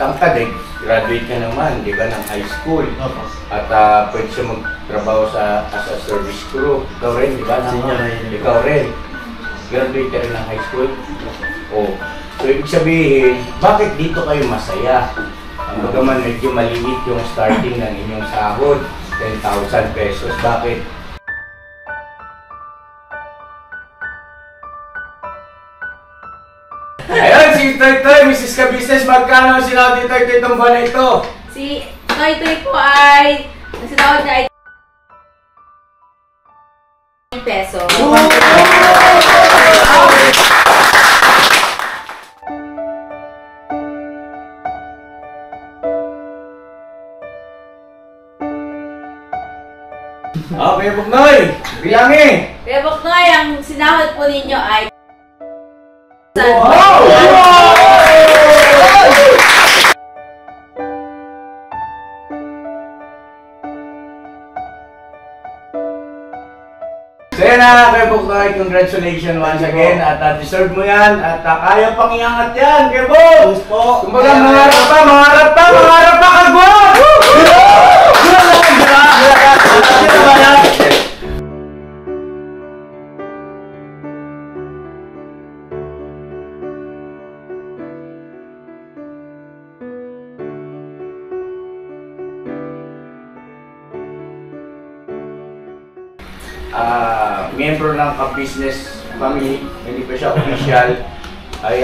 Tangkad graduate ka naman, di ba, ng high school. At pwede siya magtrabaho as a service crew. Ikaw rin, di ba? Ikaw rin. Graduate ka rin ng high school. Oh. So, ibig sabihin, bakit dito kayo masaya? Bagaman medyo maliit yung starting ng inyong sahod, 10,000 pesos. Bakit? Ayun, si Toy Toy, Mrs. Ka-Business, magkano sinawad ni Toy Toy itong buwan na ito? Si Toy Toy po ay, sinawad na ay peso. Kuya Buknoy, bilangin! Kuya Buknoy, ang sinawad po ninyo ay wow! So yan na, Kuya Buknoy, congratulations once again at deserve mo yan at kaya pang iangat yan, Kuya Buk! Kumbaga mangarap pa kagod! Miyembro ng Ka-Business family, hindi pa siya official, ay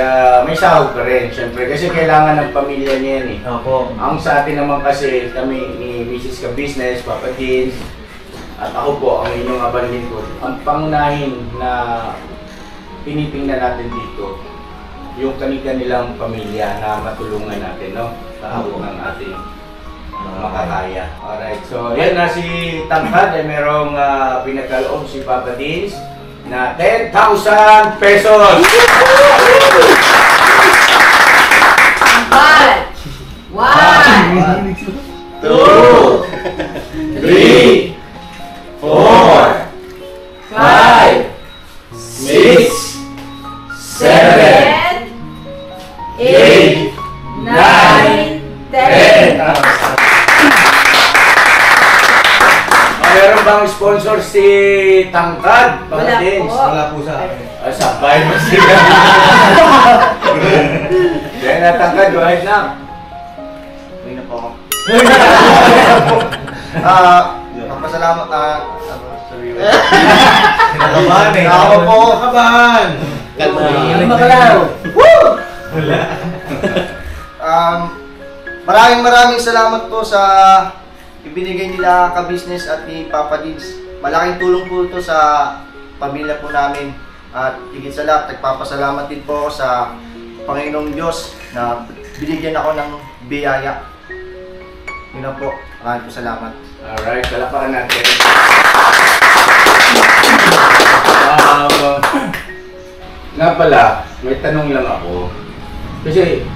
may sahod ka rin, syempre, kasi kailangan ng pamilya niya yan eh. Ang sa atin naman kasi, kami ni Mrs. Ka-Business, Papa Dins, at ako po, ang inyong abandin ko, ang pangunahin na pinipingnan natin dito, yung kanilang pamilya na matulungan natin, no? Sa hawak ng ating makakaya. Alright, so yan na si Tangkad ay merong pinagkaloob si Papa Dins na 10,000 pesos! 1, 2, 3, 4, 5, 6, 7, 8, 9, 10. Meron bang sponsor si Tangkad? Wala po. Wala po sa akin. Sabay mo sila. Kaya na Tangkad, go ahead na. May na po ako. Magpasalamat sorry. Kinakabahan eh. Ako po. Kinakabahan. Makalaw. Woo! Wala. Maraming salamat po sa ibinigay nila Ka-Business at ni Papa Dins. Malaking tulong po ito sa pamilya po namin. At higit sa lahat, nagpapasalamat din po sa Panginoong Diyos na binigyan ako ng biyaya. Yun na po. Maraming po salamat. Alright, palapakan natin. Nga pala, may tanong lang ako. Kasi,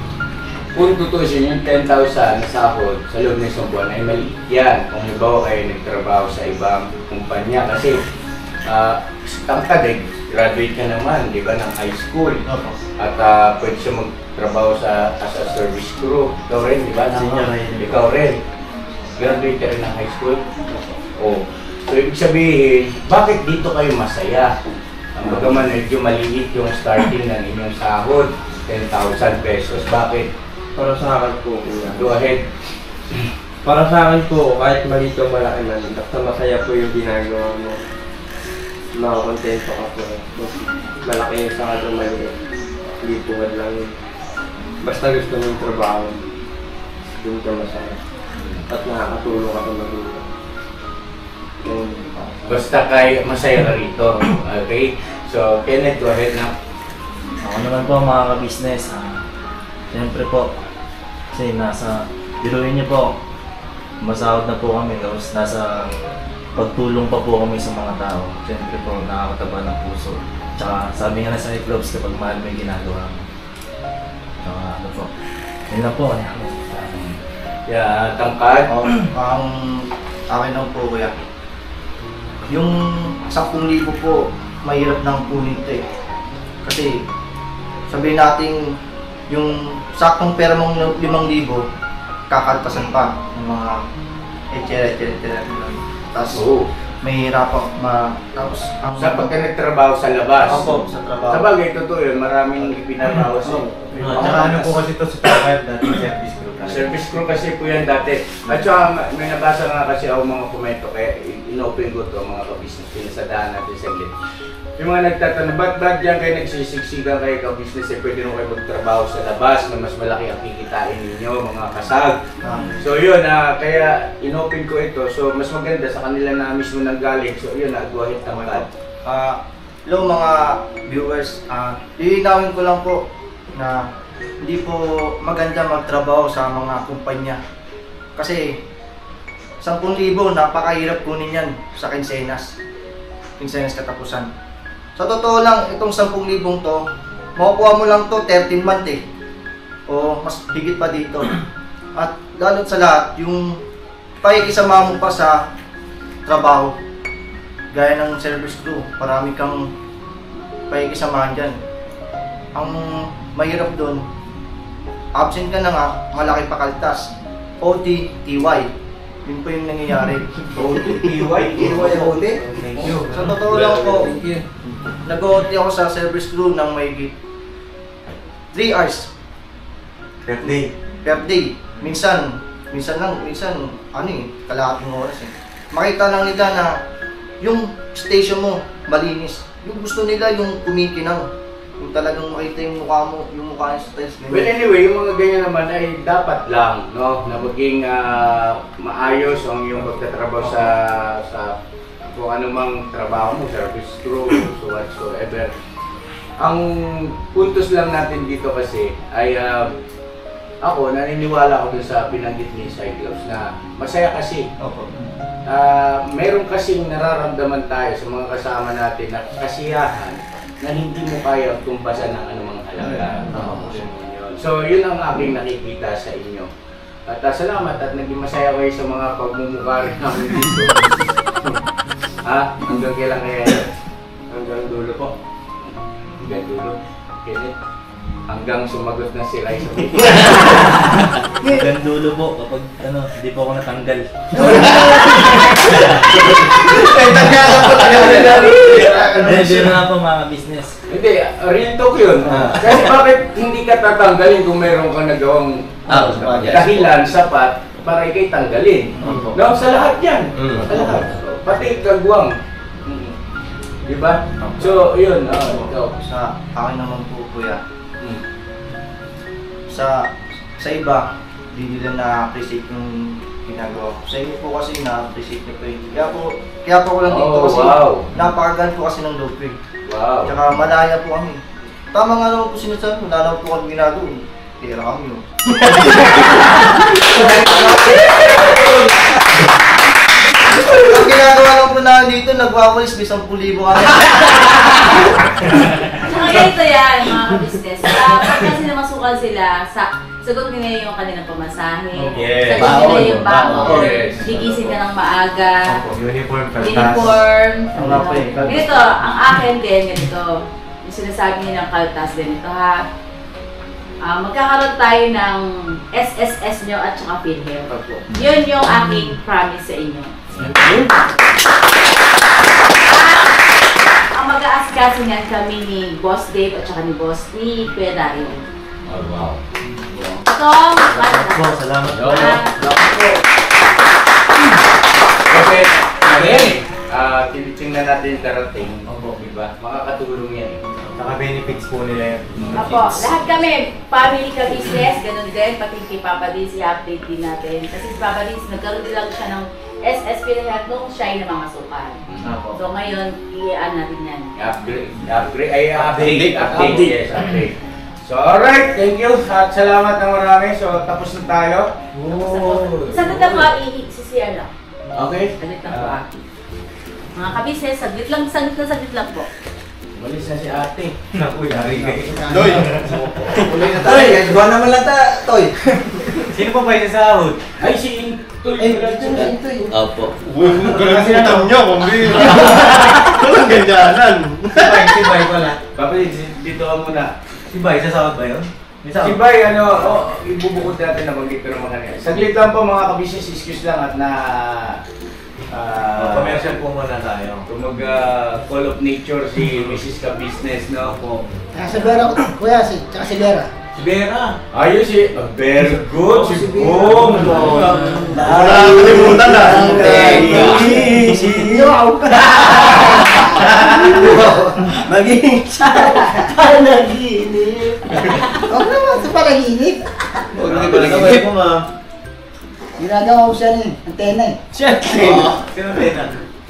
kung tutusin yung 10,000 na sahod sa loob ng isang buwan ay maliit yan. Kung halimbawa kayo nagtrabaho sa ibang kumpanya kasi Tangkad graduate ka naman, di ba, ng high school. At pwede siya magtrabaho as a service crew. Ikaw rin, di ba? Ikaw rin. Graduate ka rin ng high school. Oh. So ibig sabihin, bakit dito kayo masaya? Bagaman medyo maliit yung starting ng inyong sahod, 10,000 pesos. Bakit? Para sa akin po, kuya. Go ahead. Para sa akin po, kahit maliit o malaki man, basta masaya po yung ginagawa mo. Makakontento ka po. Malaki yung sahod o maliit. Hindi tuwad lang yun. Basta gusto mo yung trabaho, doon ka masaya. At nakakatulong ka sa magulang. Basta kay masaya ka rito. Okay? So, Kenneth, go ahead na. Ako naman po mga ka-business. Siyempre po, kasi biruin niyo po, masahod na po kami, tapos nasa pagtulong pa po kami sa mga tao. Siyempre po, nakakataba ng puso. Tsaka sabi nga na sa clubs kapag mahal mo yung ginagawa mo. Tsaka ano po, yun lang po. Yeah, Tangkad? Ang akin lang po, kuya. Yung 10,000 po, mahirap nang kunin ito eh. Kasi sabihin natin yung saktong pera mong 5,000, kakaltasan pa ng mga etchere. Tapos Oo. mahirap tapos ang Sa pagka nagtrabaho sa labas. Opo, sa trabaho. Sa bagay, totoo yun. Maraming ipinabawas yun. Tsaka ano po kasi ito si Papa dati service crew tayo. Service crew kasi po yan dati. At saka may nabasa nga kasi ako mga komento kaya in-open ko to mga ka-business. Pinasadaan natin saglit. Yung mga nagtatanong, ba't dyan kayo nagsisiksikan kayo ka-business pwede nyo kayo magtrabaho sa labas na mas malaki ang kikitain ninyo, mga kasag. So yun, kaya in-open ko ito. So mas maganda sa kanila na mismo nanggaling. So yun, go ahead naman. Hello mga viewers, lilinawin ko lang po na hindi po maganda magtrabaho sa mga kumpanya. Kasi 10,000 napakahirap kunin yan sa kinsenas katapusan. Sa totoo lang, itong 10,000 to, makukuha mo lang to 13 month o mas higit pa dito. At lalo't sa lahat, yung pakikisama mo pa sa trabaho, gaya ng service crew, marami kang pakikisamahan dyan. Ang mahirap doon, absent ka na nga, malaki pa kaltas. OT, TY. Yun po yung nangyayari. OT, TY, OT. Thank you. Sa totoo lang po, nag-OT ako sa service crew ng may 3 hours Birthday. per day. Minsan kalahating oras Makita lang nila na yung station mo malinis. Yung gusto nila yung kumikinang. Yung talagang makita yung mukha mo, yung mukha niya sa test. Well, anyway, yung mga ganyan naman ay dapat lang, no, na maging maayos ang yung pagtatrabaho sa kung anumang trabaho mo, service crew, so whatsoever. Ang puntos lang natin dito kasi ay ako, naniniwala ako dun sa binanggit ni Cyclops na masaya kasi. Opo. Meron kasing nararamdaman tayo sa mga kasama natin na kasiyahan na hindi mo kaya tumpasan ng anumang halaga. So, yun ang aking nakikita sa inyo. At salamat at naging masaya kayo sa mga pagmumukha rin namin dito. Hanggang kailan kaya yan? Hanggang dulo po. Hanggang dulo. Kenneth? Hanggang sumagot na si Rai sa video. Hanggang dulo po kapag hindi po ako natanggal. Hindi na po mga business. Hindi, real talk yun. Kasi bakit hindi ka tatanggalin kung meron ka nagawang dahilan, sapat, para ikay tanggalin. No, sa lahat yan. Sa lahat. Pati kagwang. Diba? So, yun. Ikaw. Sa akin naman po, kuya. Sa iba, hindi nila na-appreciate yung ginagawa ko. Sa inyo po kasi na-appreciate nyo po yun. Kaya po ko lang dito kasi napakagan po kasi ng loob ko. Wow. Tsaka malaya po kami. Tama nga naman po sinasabi, wala naman po kami ginagawa. Pera kami yun. Ang ginagawa lang po na dito, nagwawalis, may 10,000 kami. Tsaka ganito yan, mga ka-business. Pag kasi namasukan sila, sagot nila yung kanilang pamasahe. Yes. Sagot nila yung baon. Yes. Gigising ka ng maaga. Uniform, kaltas. Uniform. Wala pa eh. Ganito, ang akin din, ganito. Yung sinasabi nilang kaltas, ganito ha. Magkakaroon tayo ng SSS nyo at saka PhilHealth. Yun yung aking promise sa inyo. Ang mag-aasikaso niyan kami ni Boss Dave at saka ni Kuya Dario. Oh, wow. Ito, Po, salamat po. Okay. Tinitingnan natin yung darating. Diba? Makakatulong yan. Saka benefits po nila yun. Apo, lahat kami, family ka business, ganun din, pati kay Papa Diz, i-update din natin. Kasi si Papa Diz, nagkaroon din lang siya ng SSP lahat nung siya ay namangasukan. So ngayon, i-aan natin yan. Update. Yes, update. So, alright, thank you. At salamat ng marami. So, tapos na tayo. Saglit lang po, i-sisiyan lang. Okay. Saglit lang po, mga ka-business, saglit lang po. Malis na si ate. Naku, yari kayo. Toy! Tuloy na tayo. Gawa naman lang Toy. Sino pa ba yung sahod? Ay, si Intoy. Opo. Kasi alam nyo, kumbi. Walang ganyanan. Si Bay pala. Papi, dito ka muna. Si Bay, sasahod ba yun? Si Bay, ibubukod natin na mag-ito ng mga nila. Saglit lang po mga kabisnes, excuse lang at na... Commercial po muna tayo. Call of Nature si Mrs. Ka-Business, no? Po. Si Vera, kuya, tsaka si Vera. Si Vera. Ayun si... very good, si Boom! Wala kalimutan na. Maging siya panaginip. Huwag naman sa panaginip. Huwag na panaginip mo, ma. Ginagawa ko siya rin, antena eh. Sino Tena?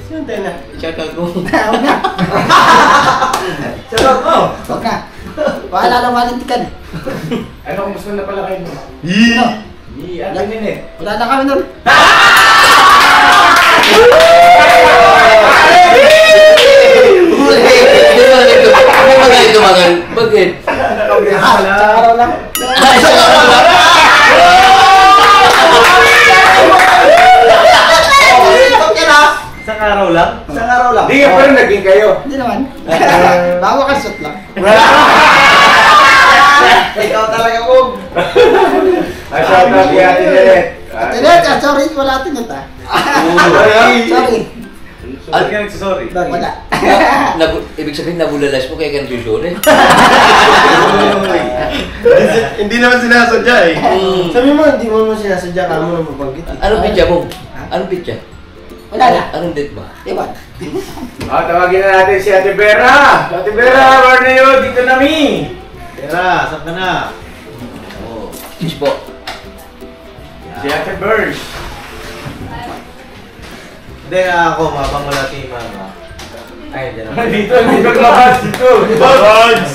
Sino antena? Check out ko. Huwag na. Check out ko. Huwag na. Bahala na malintikan. Ano, kumusta na pala kayo? Ano? Atin din eh. Wala na kami nun. Bakit? Sa araw lang. Isang araw lang? Isang araw lang. Hindi nga pa rin naging kayo. Hindi naman. Bago ka shoot lang. Ikaw talaga, Bob. Shout out kay Ate Nelet. Ate, sorry, wala atin yun ah. Sorry. Ano ka nagsasorry? Wala. Ibig sabihin nabulalas mo kaya ka nagsusorry. Hindi naman sinasadya eh. Sabi mo, hindi mo naman sinasadya ka mo nang mabanggit. Anong pitya mo? Anong pitya? Wala na. Anong date ba? Diba? Tawagin na natin si Ate Vera. Ate Vera, where na yun? Dito na mi. Vera, saan ka na? Oo. Cheers po. Si Ate Bird. Hindi ako, mabang wala si Mama. Ay, dyan ako. Dito labas. Dito. Bogs!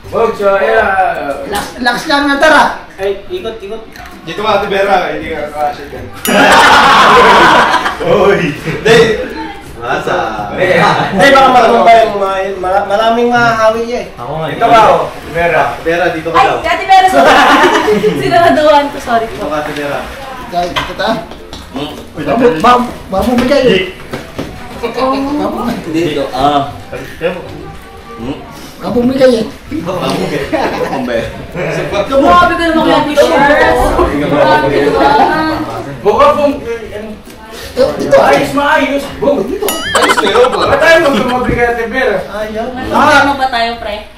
Bogs, Lakas lang na tara. Ay, ikot. Dito ka, Ate Vera. Hindi ka kasya dyan. Uy! Hindi! Masa? Hindi, baka marunong tayong maraming mahahawi niya eh. Ako nga. Dito ka, Ate Vera. Vera, dito ka Ay, daw. Ate Vera, sorry. Sinaraduhan ko, sorry Dito po. ka, Vera. Dahil dito ta. Mamumigay. Dito. Mamumigay eh. Grabe ka naman kaya t-shirts. Grabe naman. Buka pong... Dito. Maayos. Bug. Ayos na yun. Ba't tayo magtumabli kay Ate Vera? Ano ba tayo, pre?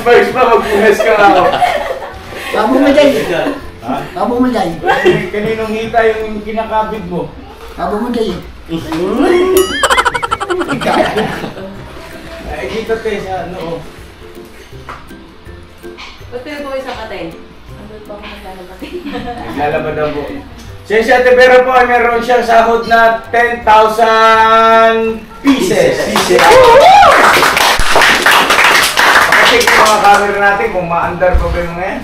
First pa, magpunas ka nga ako. Mamumigay. Mamumigay. Kaninong hita yung kinakabig mo? Mamumigay eh. Ay, dito te, sa ano. Ba't tayo po isang katay? Ano pa ako naglalabati? Naglalaba daw po. Si Ate Vera po ay meron siyang sahod na 10,000 pieces. Pakasik yung mga camera natin kung ma-under pa ba yung mga yan.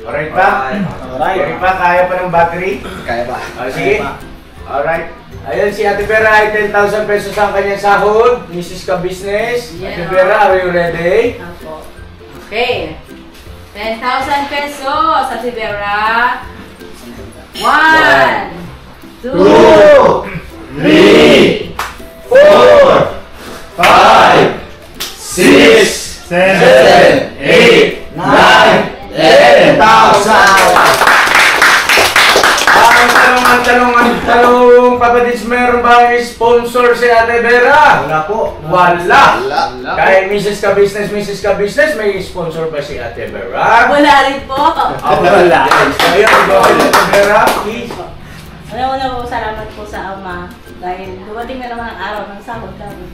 Alright pa? Okay pa? Kaya pa ng battery? Kaya ba? Sige. Alright. Ayun, si Ate Vera ay 10,000 pesos ang kanyang sahod. Mrs. Ka-Business. Yeah. Ate Vera, are you ready? Apo. Okay. 10,000 pesos, Ate Vera. 1, 2, 3, 4, 5, 6, 7, 8, 9, 10,000! Ang tanong, Papa Dins, meron ba sponsor si Ate Vera? Wala po. Wala! Kaya Mrs. Ka-Business, may sponsor ba si Ate Vera? wala rin po. Wala. Ayun, go ahead, Ate Vera, please. Una po, salamat po sa Ama dahil dumating na naman ang araw ng sahod namin.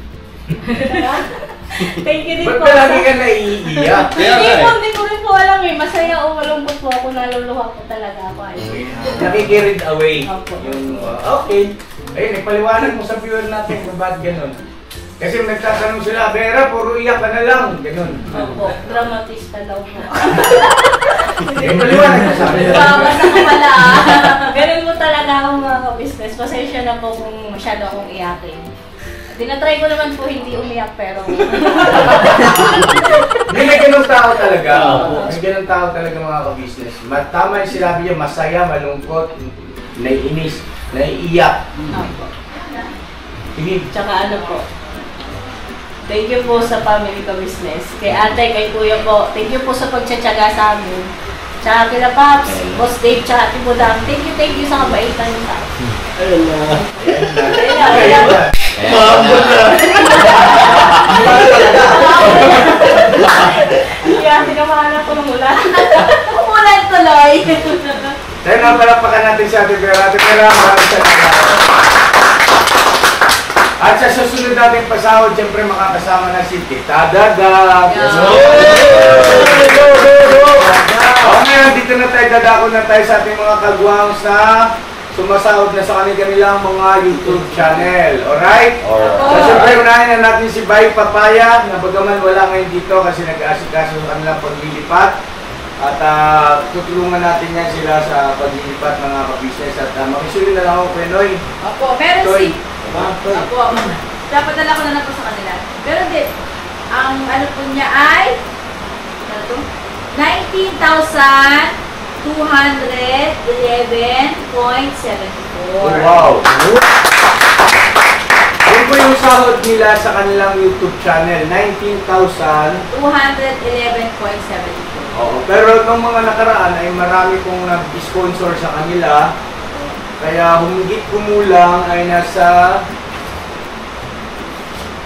Thank you din Ba't po. ba lagi ka naiiyak? Hindi ko rin po alam eh. Masaya o malungkot po ako. Naluluha po talaga ako. Nakikirid away. Opo. Yung, okay. Ayun, ipaliwanag mo sa viewer natin kung ba't ganun. Kasi nagtatanong sila, Vera, puro iyak ka na lang. Ganun. Opo, dramatista daw po. Ipaliwanag mo sa akin. Babasa ko pala. Ganun po talaga ako mga business. Pasensya na po kung masyado akong iyakin. Tinatry ko naman po hindi umiyak pero... May ganun tao talaga. May ganun tao talaga mga ka-business. Tama yung sinabi niya, masaya, malungkot, naiinis, naiiyak. Opo. Sige. Tsaka ano po, Thank you po sa family ko business. Kay ate, kay kuya po. Thank you po sa pagtsatsaga sa amin. Tsaka kila Paps, Boss Dave, tsaka Ate Budang. Thank you sa kabaitan niyo sa akin. Ayun na. Ayun na. Maambol na. Yeah, sinamahan ako ng ulan. Umulan tuloy. Tayo nga palakpakan natin si Ate Vera. Ate Vera, maraming salamat. At sa susunod nating pasahod, siyempre makakasama na si Tita Daga. Ngayon, dito na tayo, dadako na tayo sa ating mga kagwang sa sumasahod na sa kanilang mga YouTube channel. Alright? So, siyempre, unahin na natin si Bay Papaya, na bagaman wala ngayon dito kasi nag-aasikaso sa kanilang paglilipat. At tutulungan natin yan sila sa paglilipat mga ka-business. At makisunin na lang ako, Penoy. Opo, meron Toy. si... Opo, dapat dala ko na lang po sa kanila. Pero din, ang ano po niya ay... Ano to? 19,211.74. Wow! Yun po yung sahod nila sa kanilang YouTube channel, 19,000. 211.74. Oo, pero nung mga nakaraan ay marami pong nag-sponsor sa kanila. Kaya humigit kumulang ay nasa...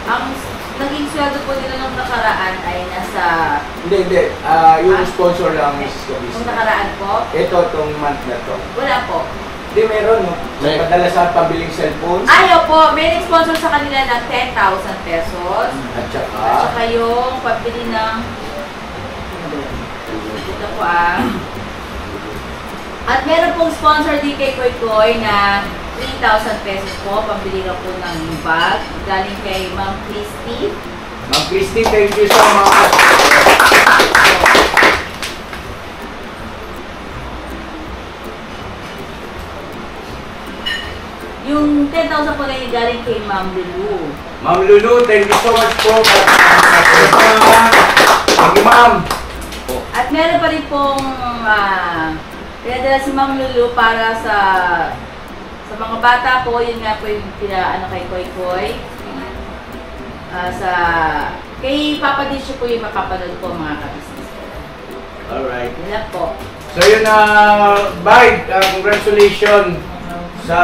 Ang naging sweldo po nila nung nakaraan ay nasa... Hindi. Yung sponsor lang is Nung nakaraan po? Ito, itong month na to. Wala po. Hindi, meron, no? Padala sa pabiling cellphones. Ayaw po, may nag-sponsor sa kanila ng 10,000 pesos. At saka... At saka yung pabili ng... Ito po At meron pong sponsor din kay Koy Koy na 3,000 pesos po, pambili na po ng bag. Galing kay Ma'am Christy. Ma'am Christy, thank you so much. Yung 10,000 po na yung galing kay Ma'am Lulu. Ma'am Lulu, thank you so much po. Thank you, Ma'am. At meron pa rin pong pinadala si Ma'am Lulu para sa mga bata po. Yun nga po yung pinaano kay Koy Koy. Kay Papa Disho po yung mapapanood po mga ka-business po. Alright. Yun lang po. So yun Bye, congratulations sa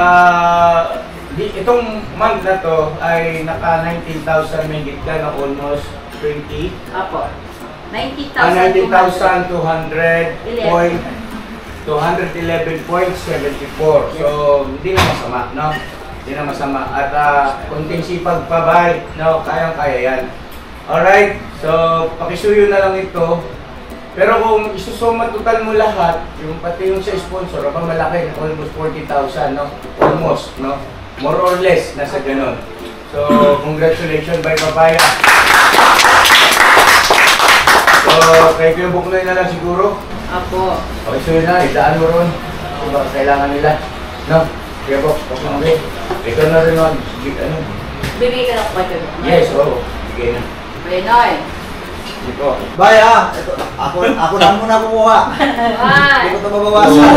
itong month na to ay naka 19,000 may ka na almost 20. Apo. 19,200. 211.74. So hindi na masama, no? Hindi na masama. At konting sipag pa, Bye, no? Kayang-kaya yan. Alright, so pakisuyo na lang ito. Pero kung isusuma total mo lahat, yung pati yung sa sponsor, abang malaki, almost 40,000, no? Almost, no? More or less, nasa ganun. So, congratulations, Bye Papaya. So, kay Kuya Buknoy na lang siguro. Apo. Okay, so yun na, idaan mo ron. Diba, kailangan nila. No? Kuya Buk, okay. Ikaw na rin, ano? Bibigay ka lang po kayo. Yes, oo. Bigay na. Penoy. Bye ito, ako na muna kumuha. Hindi ko ito mabawasan.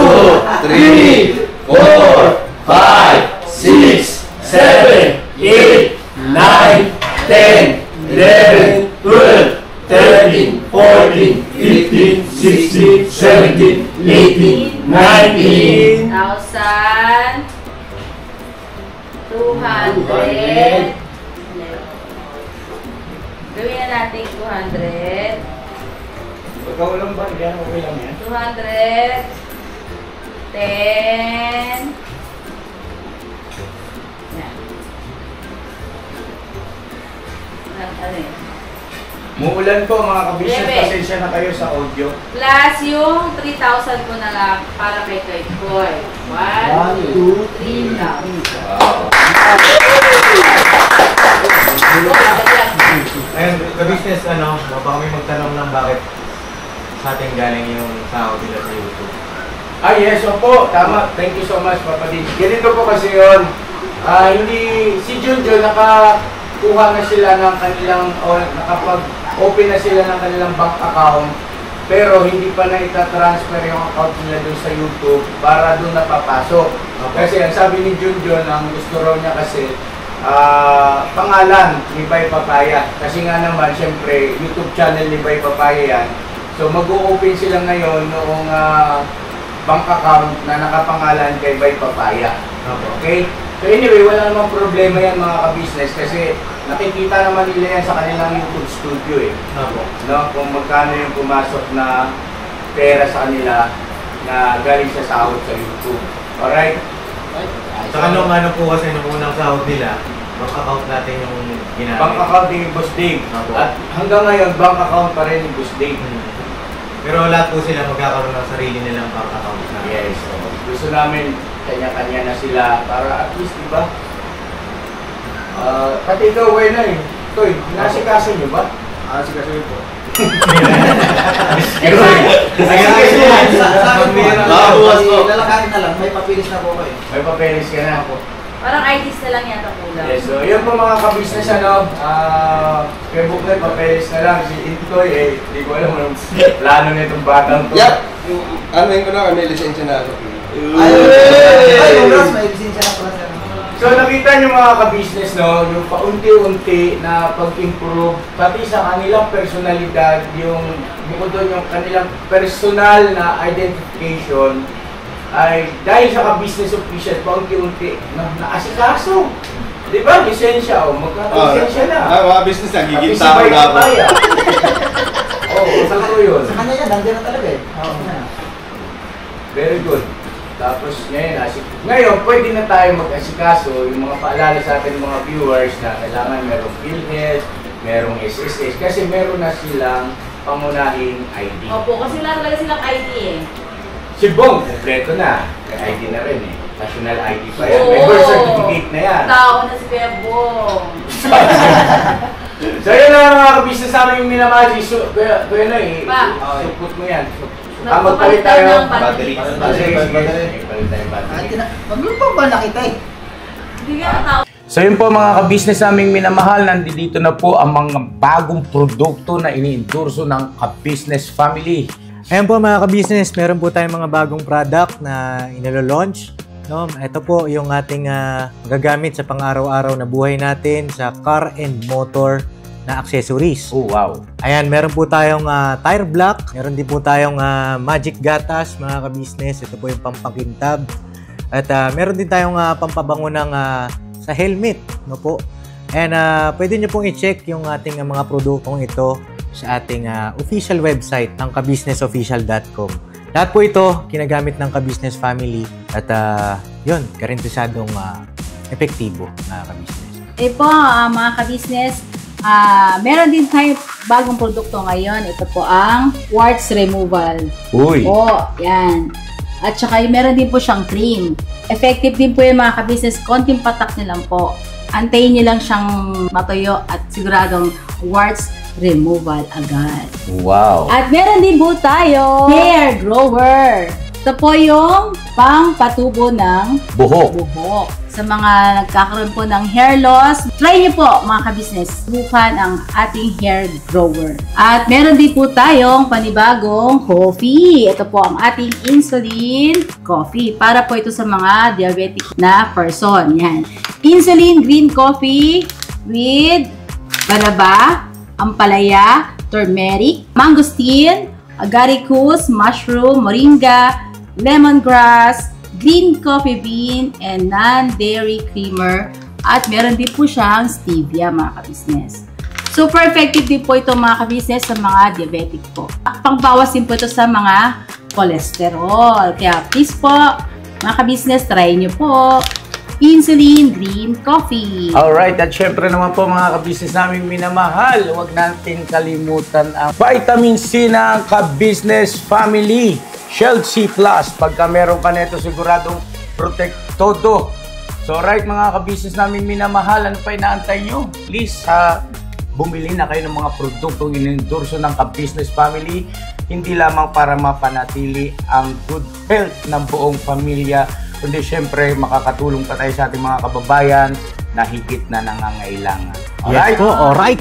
2, 3, 4, 5, 6, 7, 8, 9, 10, 11, 12, 13, 14, 15, 16, 17, 18, 19. 1,200. Gawin na natin 200. Ikaw lang ba? Yan, okay lang yan. 200. 10. Yan. Ano yun? Muulan po mga kabisyon, Bebe. pasensya na kayo sa audio. Plus yung 3,000 ko na lang para kay Toy Boy. 1, 2, 3,000. Wow. Ayun, ka-business, baka may magtanong lang bakit sa ating galing yung sahod nila sa YouTube. Yes, opo, tama. Thank you so much, Papa Din. Ganito po kasi yun. Hindi, si Junjun, nakakuha na sila ng kanilang, nakapag-open na sila ng kanilang bank account, pero hindi pa na itatransfer yung account nila doon sa YouTube para doon napapasok. Kasi ang sabi ni Junjun, ang gusto raw niya kasi, pangalan ni Bay Papaya. Kasi nga naman, syempre, YouTube channel ni Bay Papaya yan. So mag-o-open sila ngayon noong bank account na nakapangalan kay Bay Papaya. Okay? So anyway, wala namang problema yan mga ka-business kasi nakikita naman nila yan sa kanilang YouTube studio eh. No? Kung magkano yung pumasok na pera sa kanila na galing sa sahod sa YouTube. Alright? Sa ano po kasi nung unang sahod nila, bank account natin yung ginamit. Bank account ni Boss Dave. At hanggang ngayon, bank account pa rin ni Boss Dave. Pero lahat po sila magkakaroon ng sarili nilang bank account na. Yes. So, gusto namin kanya-kanya na sila para at least, di ba? Pati ikaw, Wena eh. Toy, nasikaso nyo ba? Sikaso yun po. Lalakarin na lang, may papilis na po ko eh. May papeles ka na ako. Parang IDs na lang yata kulang. Yes, so yun po mga ka-business kay Buklet, papeles na lang. Si Intoy eh, hindi ko alam anong plano nitong batang to. Yup! Ano yung may lisensya na ako. Ay, congrats, may lisensya na pala sir. So nakita nyo mga ka-business, no, yung paunti-unti na pag-improve, pati sa kanilang personalidad, yung bukod doon yung kanilang personal na identification, ay dahil sa ka-business official, paunti-unti naasikaso. Di ba? Lisensya, o magkaka-lisensya na. Mga business na, Pati si Bay Papaya. Oo, totoo yun. Sa kanya yan, nandiyan na talaga eh. Very good. Tapos ngayon, pwede na tayo mag-asikaso yung mga paalala sa ating mga viewers na kailangan merong PhilHealth, merong SSS, kasi meron na silang pangunahing ID. Opo, kasi wala talaga silang ID eh. Si Bong, kompleto na. May ID na rin eh. National ID pa yan. May birth certificate na yan. Tao na si Kuya Bong. So yun na mga kabisnes namin yung minamahal. Kuya na eh. Support mo yan. Magpalit tayo ng battery. Magpalit tayo battery. Magluto pa ba nakita eh? Hindi ka na tao. So yun po mga kabisnes naming minamahal, nandito na po ang mga bagong produkto na ini-endorso ng Ka-Business Family. Ayan po mga ka-business, meron po tayong mga bagong product na inilo-launch. No? Ito po yung ating magagamit sa pang-araw-araw na buhay natin sa car and motor na accessories. Oh wow! Ayan, meron po tayong tire block, meron din po tayong magic gatas mga ka-business. Ito po yung pampakintab. At meron din tayong pampabango ng sa helmet. No po? And pwede nyo pong i-check yung ating mga produktong ito sa ating official website ng kabusinessofficial.com. Lahat po ito ginagamit ng Ka-Business Family at yun, karentesadong epektibo na ka-business. Po mga ka-business, meron din tayo bagong produkto ngayon. Ito po ang warts removal. Uy! Po, yan. At saka meron din po siyang cream. Effective din po yung mga ka-business. Konting patak nyo lang po. Antayin nyo lang siyang matuyo at siguradong warts removal agad. Wow! At meron din po tayo hair grower. Ito po yung pang-patubo ng buhok. Sa mga nagkakaroon po ng hair loss, try nyo po mga ka-business. Subukan ang ating hair grower. At meron din po tayong panibagong coffee. Ito po ang ating insulin coffee. Para po ito sa mga diabetic na person. Yan. Insulin green coffee with banaba, ampalaya, turmeric, mangosteen, agaricus, mushroom, moringa, lemongrass, green coffee bean, and non-dairy creamer. At meron din po siyang stevia mga ka-business. Super effective din po ito mga ka-business sa mga diabetic po. Pangbawas din po ito sa mga cholesterol. Kaya please po mga ka-business, try nyo po insulin green coffee. Alright, at syempre naman po mga ka-business naming minamahal, huwag natin kalimutan ang vitamin C ng Ka-Business Family. Shield C+. Pagka meron ka nito, siguradong protect todo. So right mga ka-business naming minamahal, ano pa inaantay nyo? Please, bumili na kayo ng mga produktong inendorso ng Ka-Business Family. Hindi lamang para mapanatili ang good health ng buong pamilya, kundi syempre makakatulong pa tayo sa ating mga kababayan na higit na nangangailangan. Alright? Yes po, alright.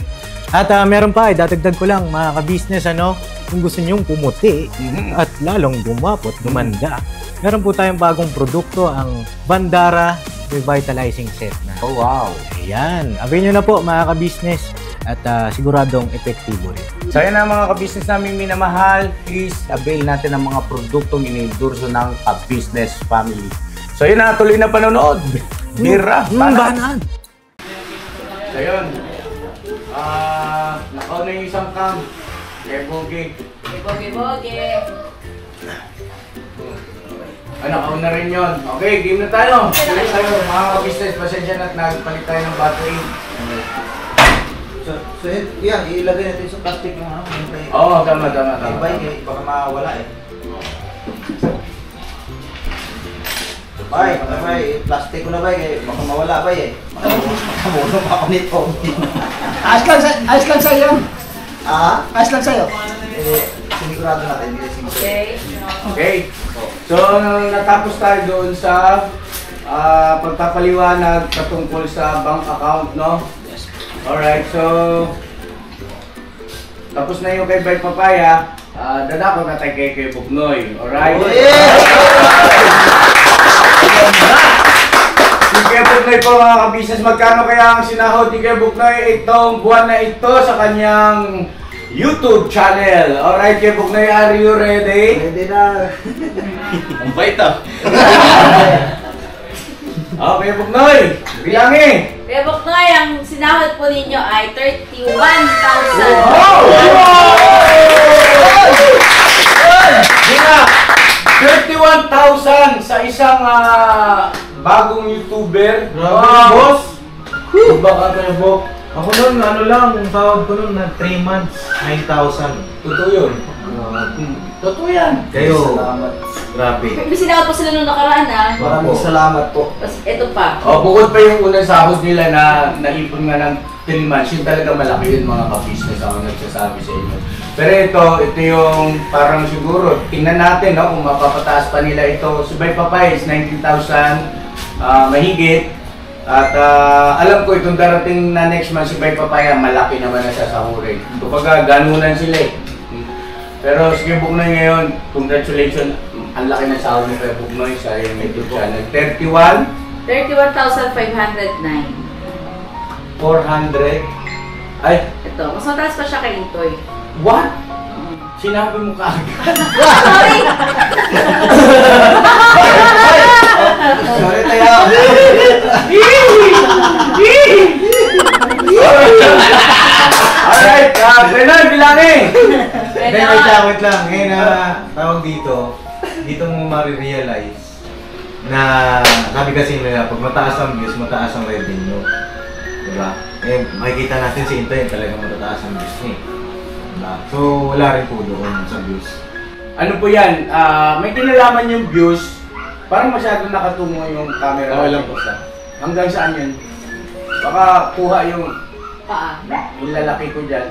At meron pa, dadagdag ko lang mga ka-business, kung gusto nyong pumuti at lalong gumapot, gumanda. Meron po tayong bagong produkto, ang Bandara revitalizing set na. Oh, wow. Ayan. Avail nyo na po mga ka-business at siguradong epektibo rin. So yun na mga ka-business namin minamahal, please avail natin ang mga produktong inendorso ng ka-business family. So yun na, tuloy na panonood. Bira, Banaan! So yun, nakaw na yung isang cam. Kaya Bogi. Boge. Nakaw na rin yun. Okay, game na tayo. Game na tayo mga ka-business. Pasensya na at nagpalit tayo ng battery. So yan, ilagay natin sa plastic yung ano. Oo, tama. Baka mawala eh. Bay, plastic ko na bay, baka mawala bay eh. Makamulong ako nito. Ayos lang sa'yo. Ayos lang sa'yo. Sinigurado natin. Okay. So, natapos tayo doon sa pagpapaliwanag patungkol sa bank account, no? Alright, so tapos na yung kay Bay Papaya, dadako na tayo kay Buknoy. Alright? Si Kuya Buknoy po mga ka-business, magkano kaya ang sinahod ni Kuya Buknoy itong buwan na ito sa kanyang YouTube channel? Alright, Kuya Buknoy, are you ready? Ready na. Ang bait ah. Kuya Buknoy, bilangin! Kuya Buknoy, ang sinahod po ninyo ay 31,000. Dina, 31,000 sa isang bagong YouTuber. Boss! Baka kayo, Bok. Ako nun, ano lang, yung tawag ko nun na 3 months, 9,000. Totoo yun. Totoo yan. Kayo, Salamat. grabe. May sinahod po sila nung nakaraan Maraming salamat po. Tapos ito pa. Bukod pa yung unang sahod nila na naipon nga ng 3 months, yun talaga malaki yun mga ka-business ako nagsasabi sa inyo. Pero ito yung parang siguro, tingnan natin no, kung mapapataas pa nila ito. Subay Papay is 19,000 mahigit. At alam ko itong darating na next month si Bay Papaya, malaki naman na sasahurin. Kumbaga, ganunan sila eh. Pero sige Buknoy ngayon, congratulations. Ang laki na sahod ni Kuya Buknoy sa iyong YouTube channel. 31,509. 400. Ay, Ito, mas mataas pa siya kay Intoy. what? Sinabi mo kaagad. Sorry! Sorry tayo. Alright, Renan, bilangin! Hindi, wait lang. Ngayon na tawag dito mo marirealize na sabi kasi nila, pag mataas ang views, mataas ang revenue. Diba? Eh, makikita natin si Intoy, talagang matataas ang views niya. Diba? So, wala rin po doon sa views. Ano po yan? May kinalaman yung views. Parang masyado nakatungo yung camera. Okay lang po siya. Hanggang saan yun? Baka kuha yung Paa. lalaki ko dyan.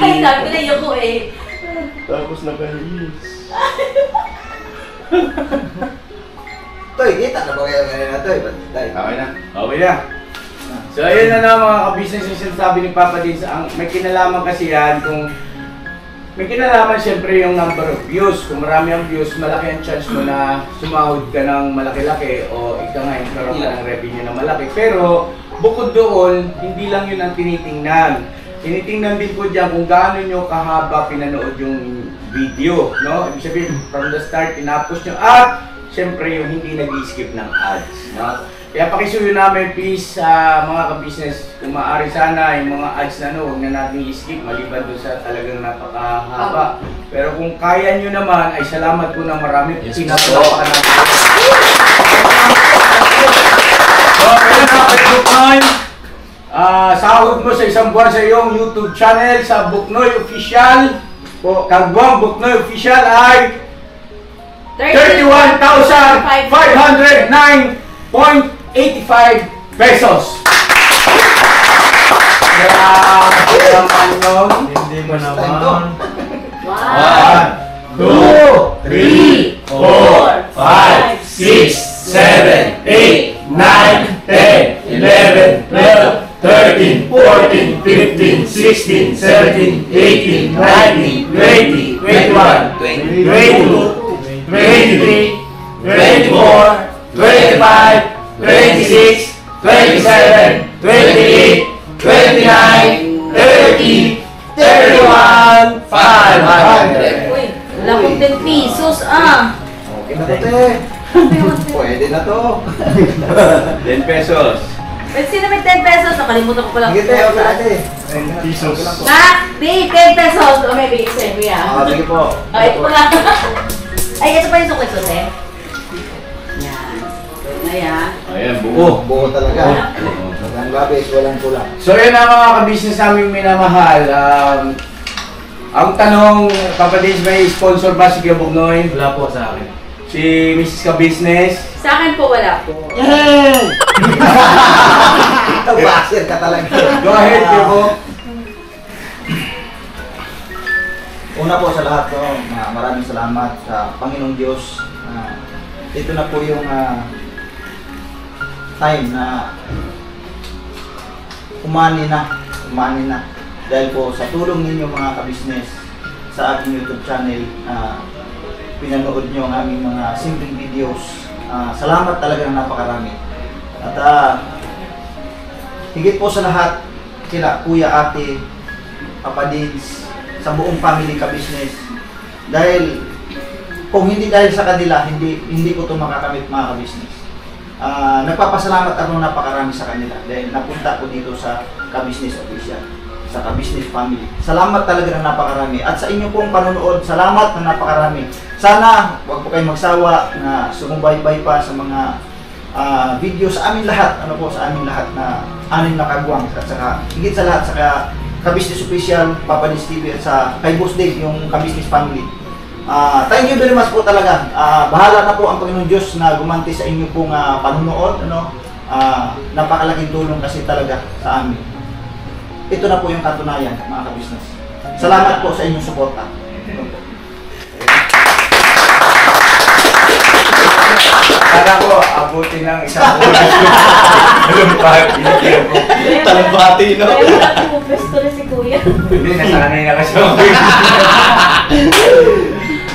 Ay, sabi ko na yoko eh. Tapos nakahis. Toy, kita na ba kayo ngayon na Toy? Okay na. Okay na. So ayun na mga ka-business yung sinasabi ni Papa Dins. May kinalaman kasi yan kung may kinalaman siyempre yung number of views. Kung marami ang views, malaki ang chance mo na sumahod ka ng malaki-laki o ika nga yung karoon ka ng revenue na malaki. Pero bukod doon, hindi lang yun ang tinitingnan. Tinitingnan din po dyan kung gaano nyo kahaba pinanood yung video. No? Ibig sabihin, from the start, tinapos nyo. At siyempre yung hindi nag-skip ng ads. No? Kaya pakisuyo namin please sa mga ka-business, kung maaari sana yung mga ads na huwag na natin i-skip maliban doon sa talagang napakahaba. Pero kung kaya nyo naman, ay salamat po ng marami. Pinapalapakan natin. So, kaya na Facebook time. Sahod mo sa isang buwan sa iyong YouTube channel sa Buknoy Official. Kagwang Buknoy Official ay 31,509.85 pesos. Grabe naman yun. Hindi mo naman. 1, 2, 3, 4, 5, 6, 7, 8, 9, 10, 11, 12, 13, 14, 15, 16, 17, 18, 19, 20, 21, 22, 23, 23, 24, 25, 26, 27, 28, 29, 30, 31, 500. Uy, wala kong 10 pesos Okay na to, te. Pwede na to. 10 pesos. Pwede sino may 10 pesos? Nakalimutan ko palang. Sige, te. Okay na, te. 10 pesos. Di, 10 pesos. O, may bigay sa'yo, kuya. Sige po. Ay, ito pala. Ay, ito pa yung sukli-sukli. Yan. Na yan. Ayan, buo. Buo talaga. Walang labis, walang kulang. So yun ang mga kabisnes namin minamahal. Ang tanong, kapatid, may sponsor ba si Kuya Bugnoy? Wala po sa akin. Si Mrs. Kabisnes? Sa akin po, wala po. Ito, basir ka talaga. Go ahead, Kuya Bug. Una po sa lahat, maraming salamat sa Panginoong Diyos. Ito na po yung time na umani na. Dahil po sa tulong ninyo mga kabisnes sa aking YouTube channel, pinanood nyo ang aming mga simpleng videos. Salamat talaga ng napakarami. At higit po sa lahat, sila Kuya, Ate, Papa Dins, sa buong family kabisnes. Dahil kung hindi dahil sa kanila, hindi ko ito makakamit mga kabisnes. Nagpapasalamat ako napakarami sa kanila dahil napunta ko dito sa Kabisnes Official, sa Kabisnes Family. Salamat talaga ng napakarami. At sa inyo pong panonood, salamat ng napakarami. Sana huwag po kayong magsawa na sumubaybay pa sa mga video sa amin lahat. Ano po, sa amin lahat na 6 na kagwang. At saka, higit sa lahat, saka Kabisnes Official, Papa Dins TV, at sa kay Boss Dave, yung Kabisnes Family. Thank you very much po talaga. Bahala na po ang Panginoon Diyos na gumanti sa inyo pong panunood. Napakalaking tulong kasi talaga sa amin. Ito na po yung katunayan, mga kabisnes. Salamat po sa inyong suporta. Kala ko, abutin ng isang oras yung talumpati, no? Kaya wala po pwesto na si Kuya. Hindi, nasanay na kasi ako.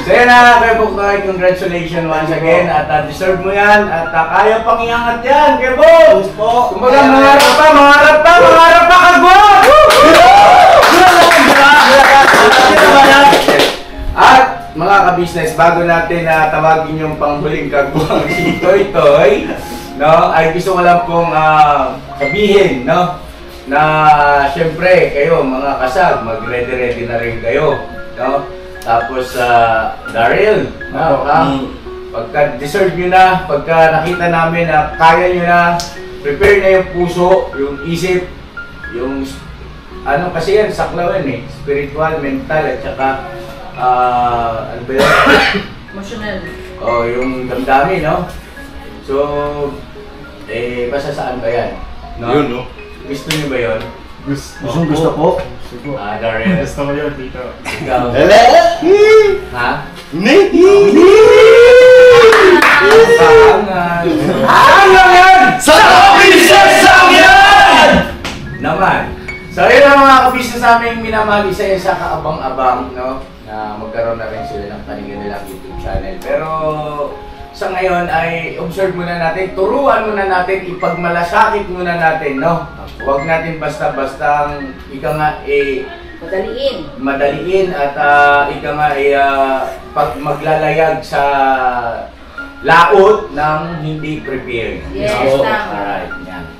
So yun na, Kuya Bugnoy, congratulations once again. At deserve mo yan. At kaya pang iangat yan, Kuya Bug! Kumbaga, mangarap pa, kagwa! At mga kabisnes, bago natin tawagin yung panghuling kagwang si Toy Toy, no, ay gusto ko lang pong sabihin, no, na syempre kayo mga kasag, mag-ready na rin kayo, no. Tapos Daryl, no, pagka deserve nyo na, pagka nakita namin na kaya nyo na, prepare na yung puso, yung isip, yung ano kasi yan, saklawan spiritual, mental, at saka ano ba yun? Emotional. Yung damdamin, no? So, basta saan ba yan? No? Yun, no? Gusto nyo ba yun? Gusto po. Daryl. Gusto ko yun, Tito. Ikaw? Ha? Ano yan? Sa kabisnes yan! Naman. So, yun ang mga kabisnes namin minamahal, isa sa kaabang-abang, no? Na magkaroon na rin sila ng kanilang YouTube channel. Pero sa ngayon ay observe muna natin, turuan muna natin, ipagmalasakit muna natin, no? Huwag natin basta-bastang ika nga madaliin at ika nga pag maglalayag sa laot ng hindi prepared. Yes, so, tama. alright, yan.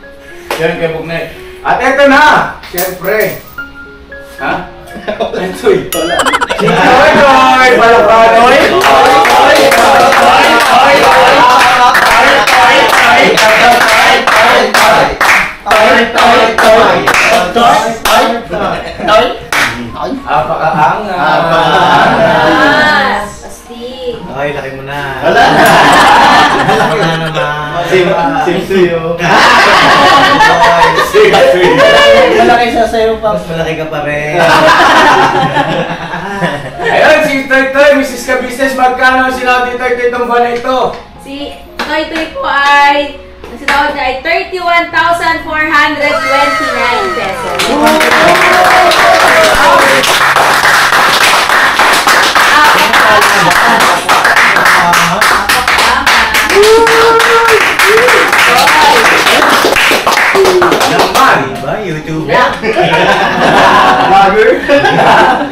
Yan kay Bugnoy. At eto na, siyempre. Ha? Ito ito lang. Si Toy Toy! Balapanoy! Apakaangas! Astig! Okay, laki mo na. Wala. Laki na naman. Sim suyo. Malaki sa sayo pa. Mas malaki ka pa rin. Ayun, si Toy Toy, Mrs. Kabisnes, magkano sinabi ni Toy Toy itong buwan na ito? Si Toy Toy po ay, ang sinawag niya ay 31,429 pesos. YouTuber. Vlogger.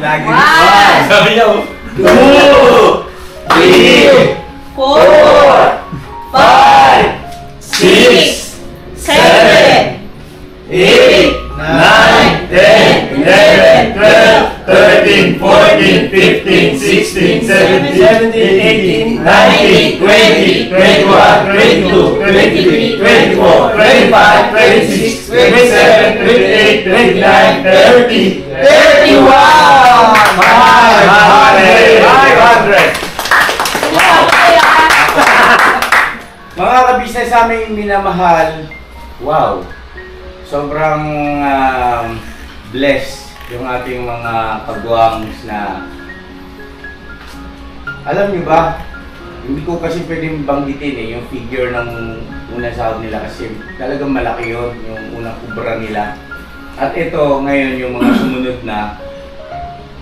Lagi. One, Sabi niya, 2, 3, 4, 5, 6, 7, 8, 9, 10, 11, 12, 13, 14, 15, 16, 17, 18, 19, 20, 21, 22, 23, 24, 25, 26, 27, 28, 29, 30, 31! 500! Mga kabisnes sa aming minamahal, wow! Sobrang blessed yung ating mga kagwangs na alam niyo ba, hindi ko kasi pwedeng banggitin yung figure ng unang sahod nila kasi talagang malaki yun, yung unang kubra nila. At ito ngayon yung mga sumunod na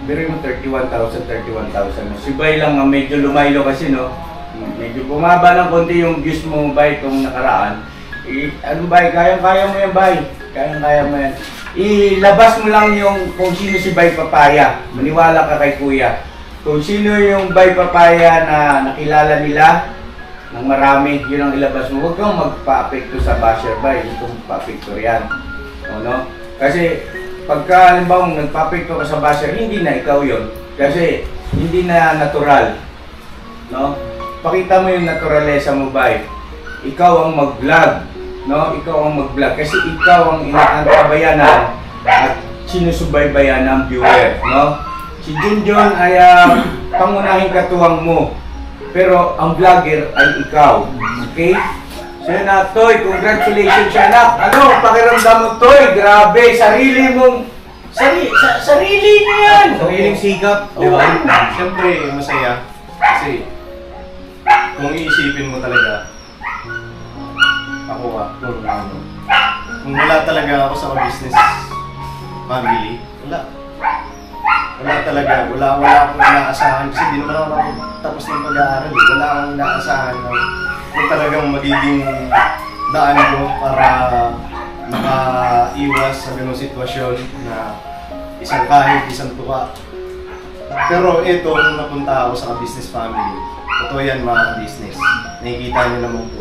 pero yung 31,000. Si Bay lang medyo lumaylo kasi no, medyo bumaba ng konti yung views mo Bay kung nakaraan. Ano Bay, kayang-kaya mo yan Bay. Kaya mo yan. Ilabas mo lang yung kung sino si Bay Papaya. Maniwala ka kay Kuya. Kung sino yung Bay Papaya na nakilala nila ng marami, yun ang ilabas mo. Huwag kang magpa-apekto sa basher Bay. Huwag kang magpa-apekto yan. No? Kasi pagka halimbawa nagpa-apekto ka sa basher, hindi na ikaw yun. Kasi hindi na natural. No? Pakita mo yung naturalesa mo Bay. Ikaw ang mag-vlog. No, ikaw ang mag-vlog kasi ikaw ang inaantabayanan at sinusubaybayan ng viewer, no? Si Junjun ay pangunahing katuwang mo, pero ang vlogger ay ikaw, okay? So yun na, Toy, congratulations siya anak. Ano, pakiramdam mo Toy, grabe, sarili mong, sarili niya yan! Sariling sikap, di ba? Siyempre, masaya. Kasi, kung iisipin mo talaga, ako kung wala talaga ako sa business family, wala talaga, wala akong inaasahan kasi di naman ako tapos ng pag-aaral, wala akong inaasahan na talagang magiging daan ko para makaiwas sa ganung sitwasyon na isang kahit, isang tuwa. Pero ito, nung napunta ako sa business family, totoo yan mga business, nakikita niyo naman po.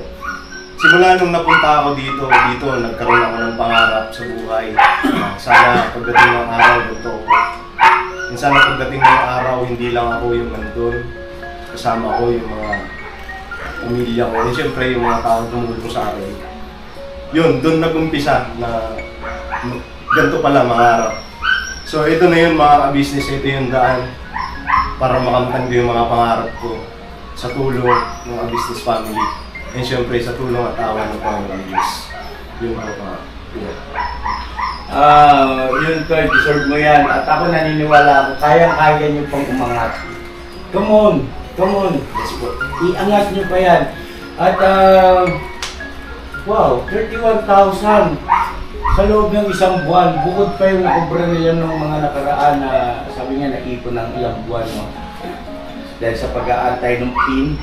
Simula nung napunta ako dito, nagkaroon ako ng pangarap sa buhay. Sana pagdating ng araw, totoo. Sana pagdating ng araw, hindi lang ako yung nandun. Kasama ko yung mga pamilya ko. And syempre yung mga taong tumulong sa akin. Yun, doon nag-umpisa na ganito pala mangarap. So ito na yun mga ka-business, ito yung daan para makamtan ko yung mga pangarap ko sa tulong ng mga business family. And syempre sa tulong at awa ng Panginoon Diyos. Yun ako mga yun Toy, deserve mo yan. At ako naniniwala ako, kayang-kaya nyo pang umangat. Come on. yes po. Iangat nyo pa yan. At wow, 31,000 sa loob ng isang buwan. Bukod pa yung nakubra nila ng mga nakaraan na sabi nga naipon ng ilang buwan. No? Dahil sa pag-aantay ng PIN.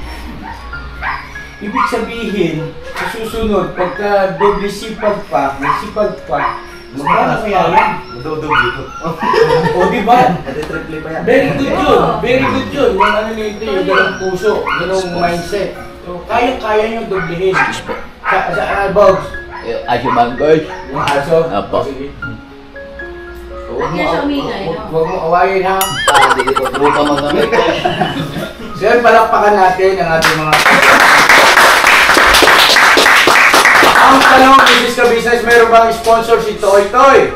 Ibig sabihin, sa susunod, pagka doble sipag pa, magkano kaya yan? Madodobli ko. O diba? Triple pa yan. Very good yun. Yung ano nito, yung ganong puso, ganong mindset. So, kaya-kaya yung doblehin. Sa Bogs? Aso Mangoy. Yung aso? Apo. Sige. Huwag niya siya umingay, no? Huwag mo awayin ha. Hindi ko trupa mga So, palakpakan natin ang ating mga... Ang tanong, Mrs. Ka-Business, meron bang sponsor si Toy Toy?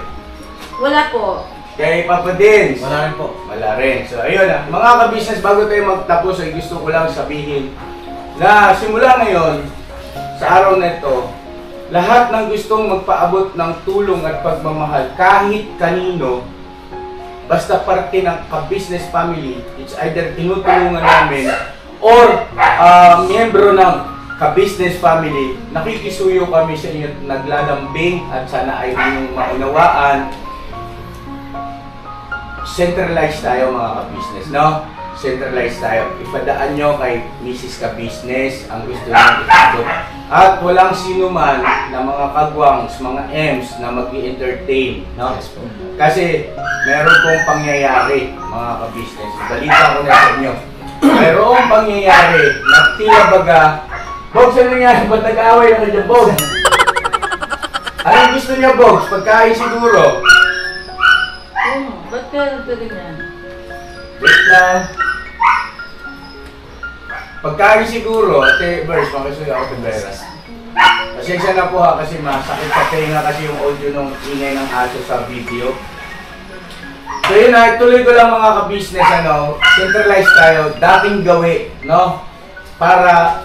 Wala po. Kay Papa Dins? Wala rin po. Wala rin. So, ayun na. Mga ka-business, bago tayo magtapos, ay gusto ko lang sabihin na simula ngayon, sa araw na ito, lahat ng gustong magpaabot ng tulong at pagmamahal, kahit kanino, basta parte ng ka-business family, it's either tinutulungan namin or miyembro ng ka-business family, nakikisuyo kami sa inyo, naglalambing at sana ay inyong maunawaan. Centralized tayo mga ka-business, no? Centralized tayo. Ipadaan nyo kay Mrs. Ka-Business ang gusto nyo itabot At walang sino man na mga kagwangs, mga M's na mag-i-entertain, no? Kasi meron pong pangyayari, mga ka-business. Balita ko na sa inyo. Mayroong pangyayari na tila baga, Bogs, ano nangyari? Ba't nag-away ako dyan, Bogs? Anong gusto niya, Bogs? Pagkain siguro. Ba't ka nagtaganyan? Wait lang. Pagkain siguro, Ate Bers, makasuyo ako Tibera. Pasensya na po ha, kasi masakit sa tenga kasi yung audio ng ingay ng aso sa video. So yun na, tuloy ko lang mga ka-business, centralized tayo, dating gawi, no? Para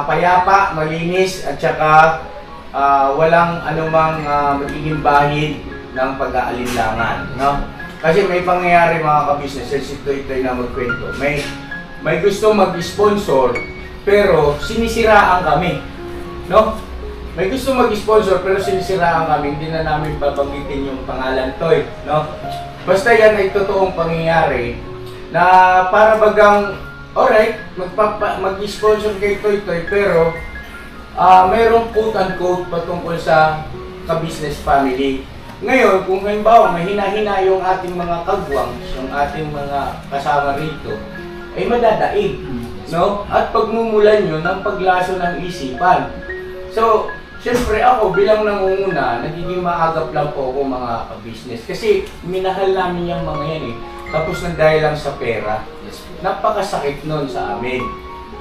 payapa, malinis, at saka walang anumang magiging bahid ng pag-aalinlangan, no? Kasi may pangyayari mga ka-business, ito na magkwento. May gusto mag-sponsor, pero sinisiraan kami, no? May gusto mag-sponsor, pero sinisiraan kami, hindi na namin babanggitin yung pangalan Toy, no? Basta yan ay totoong pangyayari na para bagang, alright, mag-sponsor kay Toy, pero mayroong quote-unquote patungkol sa ka-business family. Ngayon, kung halimbawa mahina-hina yung ating mga kagwangs, yung ating mga kasama rito, ay madadaig, no? At pagmumulan nyo ng paglaso ng isipan. So, siyempre ako bilang nangunguna, nagiging maagap lang po ako mga business. Kasi minahal namin yung mga yan eh. Tapos nandahil lang sa pera. Napakasakit nun sa amin.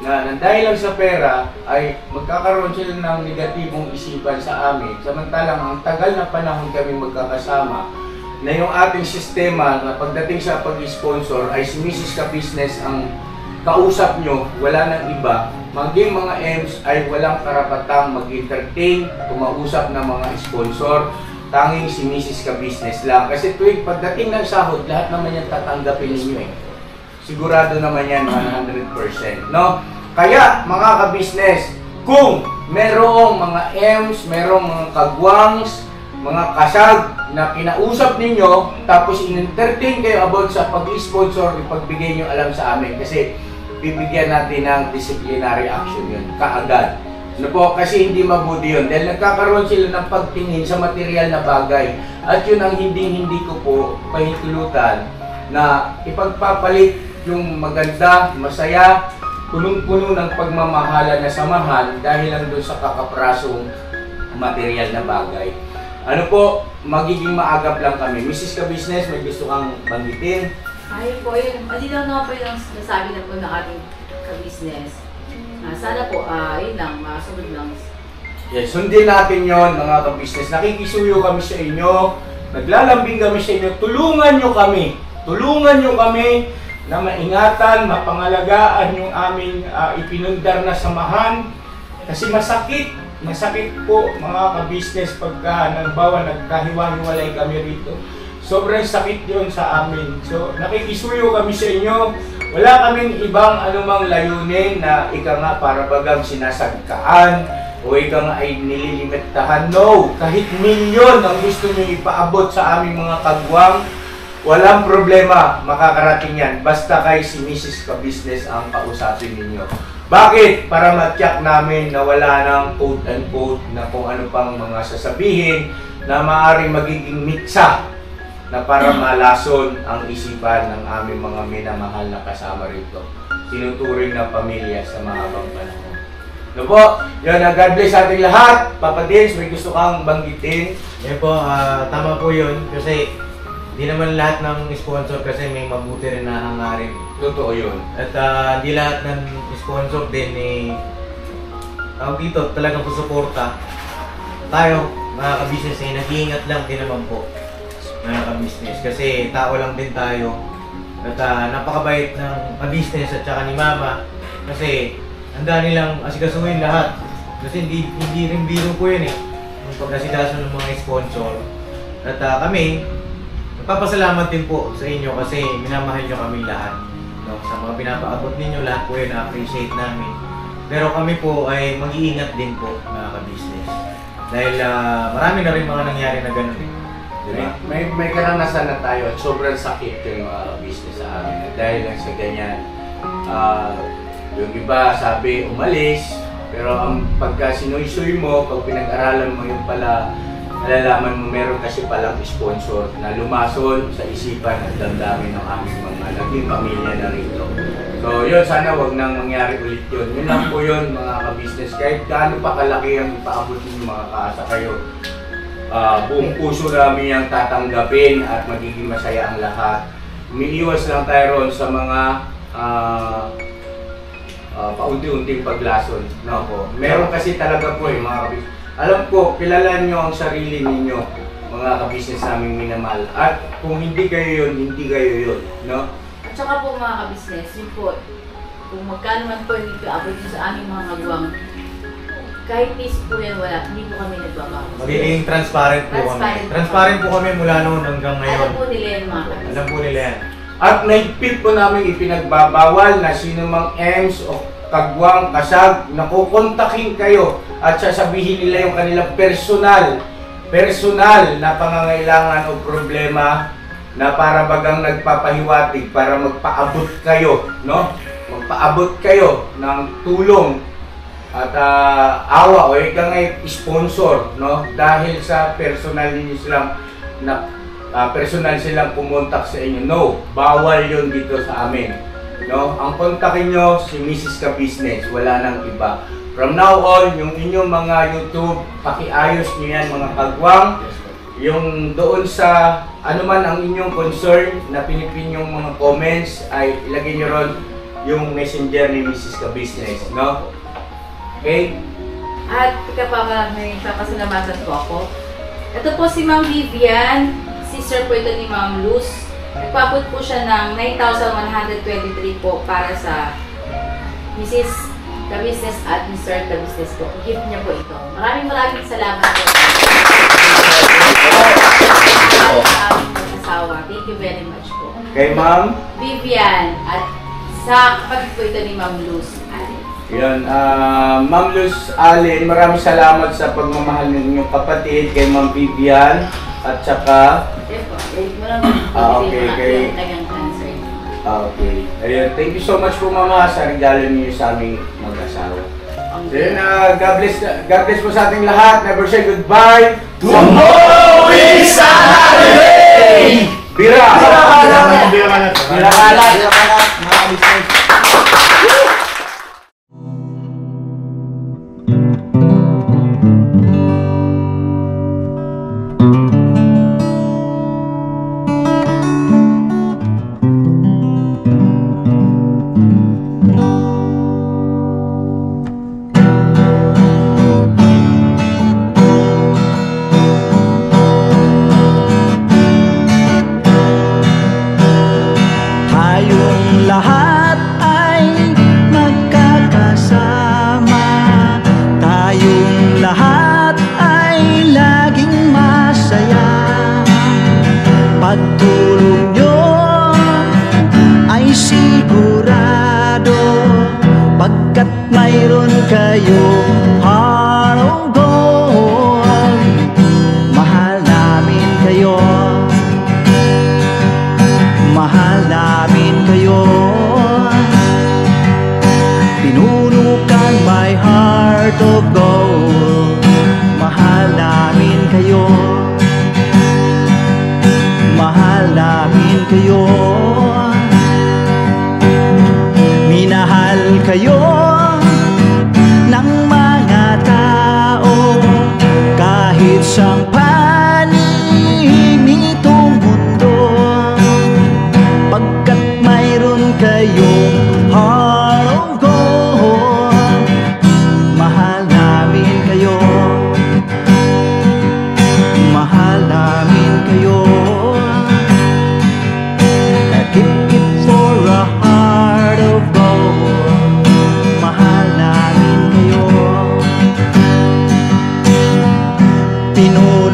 Na nandahil lang sa pera ay magkakaroon sila ng negatibong isipan sa amin. Samantalang ang tagal na panahon kami magkakasama, na yung ating sistema na pagdating sa pag-sponsor ay si Mrs. Ka-Business ang kausap nyo, wala nang iba. Maging mga M's ay walang karapatang mag-entertain, kumausap ng mga sponsor. Tanging si Mrs. Ka-Business lang. Kasi tuwing pagdating ng sahod, lahat naman yan tatanggapin ninyo eh. Sigurado naman yan 100%, no? Kaya mga ka-business, kung merong mga M's, merong mga kagwangs, mga kasag na kinausap ninyo, tapos in-entertain kayo about sa pag-sponsor, ipagbigay nyo alam sa amin kasi bibigyan natin ng disciplinary action yun, kaagad. Ano po? Kasi hindi mabuti yun dahil nagkakaroon sila ng pagtingin sa material na bagay at yun ang hindi ko po pahintulutan na ipagpapalit yung maganda, masaya, punong-puno ng pagmamahala na samahan dahil lang doon sa kakaprasong material na bagay. Ano po, magiging maagap lang kami. Mrs. Ka-Business, may gusto kang banggitin? Ay po, yun. Malinaw na po yung nasabi na po ng ating ka-business. Sana po, yun lang, masunod lang. Yes, sundin natin yon mga ka-business. Nakikisuyo kami sa inyo, naglalambing kami sa inyo, tulungan nyo kami. Tulungan nyo kami na maingatan, mapangalagaan yung aming ipinundar na samahan. Kasi masakit po mga ka-business pagka nagkahiwa-hiwalay kami rito. Sobrang sakit yun sa amin. So, nakikisuyo kami sa inyo. Wala kaming ibang anumang layunin na ika nga para bagang sinasagkaan o ika nga ay nililimitahan. No! Kahit milyon ang gusto nyo ipaabot sa aming mga kagwang, walang problema, makakarating yan. Basta kay si Mrs. Ka-Business ang kausapin ninyo. Bakit? Para ma-check namin na wala ng quote-unquote na kung ano pang mga sasabihin na maaaring magiging miksa na para malason ang isipan ng aming mga minamahal na kasama rito. Tinuturing na pamilya sa mahabang panahon. No po, yun, God bless ating lahat. Papa Dins, may gusto kang banggitin? Yan po, tama po yun. Kasi hindi naman lahat ng sponsor kasi may mabuti rin na hangarin. Totoo yun. At di lahat ng sponsor din dito talagang susuporta. Tayo, mga ka-business, nag-iingat lang din naman po. Mga ka-business. Kasi tao lang din tayo. At napakabait ng ka-business at saka ni Mama. Kasi handa nilang asikasuhin lahat. Kasi hindi rin biro po yun eh. Yung pag-asikaso ng mga sponsor. At kami, nagpapasalamat din po sa inyo kasi minamahal nyo kami lahat. No? Sa mga pinapaabot ninyo, lahat po yun na-appreciate namin. Pero kami po ay mag-iingat din po, mga ka-business. Dahil marami na rin mga nangyari na gano'n eh. Diba? May karanasan na tayo at sobrang sakit yung business sa amin. Dahil lang sa ganyan, yung iba sabi umalis, Pero ang pagka sinuy-suy mo, pag pinag-aralan mo yung pala, malalaman mo meron kasi palang sponsor na lumason sa isipan at damdamin ng aming mga naging pamilya na rito. So yun, sana wag nang mangyari ulit yun. Yun lang po yun mga ka-business. Kahit gaano pa kalaki ang ipaabot ninyo mga kaasa kayo, buong puso namin yung tatanggapin at magiging masaya ang lahat. Umiiwas lang tayo ron sa mga paunti-unting paglason. No po. Meron kasi talaga po mga ka-business. Alam ko, kilala nyo ang sarili ninyo, mga ka-business naming minamahal. At kung hindi kayo yun, hindi kayo yun. No? At saka po mga ka-business, yun po, kung magkano man po hindi abot sa aming mga kagwang, kahit piso po yan wala, hindi po kami nagbabago. Magiging transparent po kami. Transparent po kami mula noon hanggang ngayon. Alam po nila yan mga ka-business. Alam po nila yan. At naipit po namin ipinagbabawal na sino mang EMS o kagwang, kasag, nakukontakin kayo at sasabihin nila yung kanilang personal na pangangailangan o problema na para bagang nagpapahiwatig para magpaabot kayo, no? Magpaabot kayo ng tulong at awa o ika ngay sponsor, no? Dahil sa personal ninyo silang personal silang pumontak sa inyo. No, bawal yun dito sa amin. No, ang kontakin nyo si Mrs. Ka-Business, wala nang iba. From now on, yung inyong mga YouTube, pakiayos nyo yan mga kagwang. Yung doon sa ano man ang inyong concern na pinipin yung mga comments ay ilagay nyo ron yung messenger ni Mrs. Ka-Business, no? Okay? At may papasalamatan po ako. Ito po si Ma'am Vivian, sister po ito ni Ma'am Luz. Nagpabot po siya ng 9,123 po para sa Mrs. Ka-Business at Mr. Ka-Business po. Gift niya po ito. Maraming salamat po. Sa aming mag-asawa. Thank you very much po. Kay Ma'am Vivian at sa kapatid po ito ni Ma'am Luz. Yun, Ma'am Luz Allen, maraming salamat sa pagmamahal ng inyong kapatid kay Ma'am Vivian at saka okay. Ayun, thank you so much po Mama sa regalo niyo sa aming mag-asawa. So yun, God bless po sa ating lahat. Never say goodbye. Tomorrow is a holiday! Bira! Bira kalat! Pinuno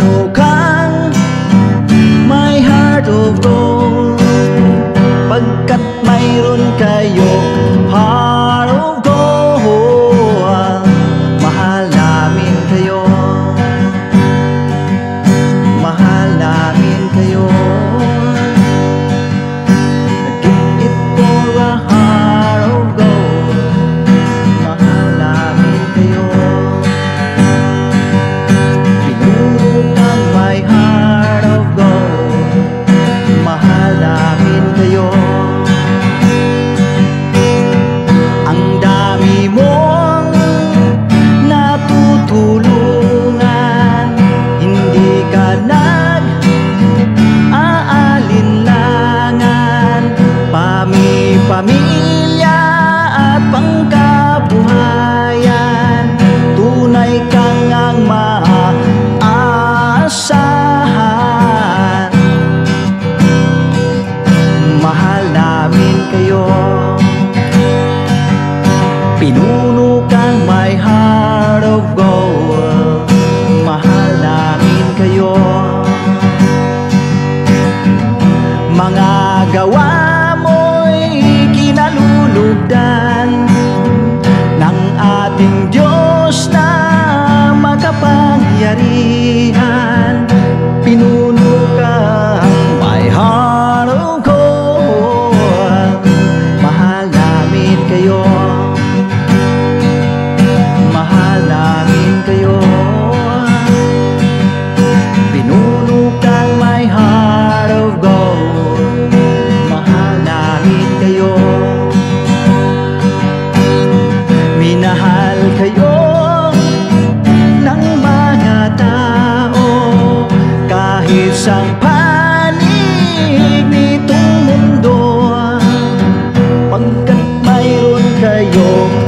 gawa mo'y kinalulugdan ng ating Diyos na makapangyarihan. Pinuno kang my heart of gold. Mahal namin kayo, mahal namin kayo. Pinuno kang my heart of gold. Mahal namin kayo, minahal kayo ng mga tao kahit sa panig nitong mundo, pagkat mayroon kayong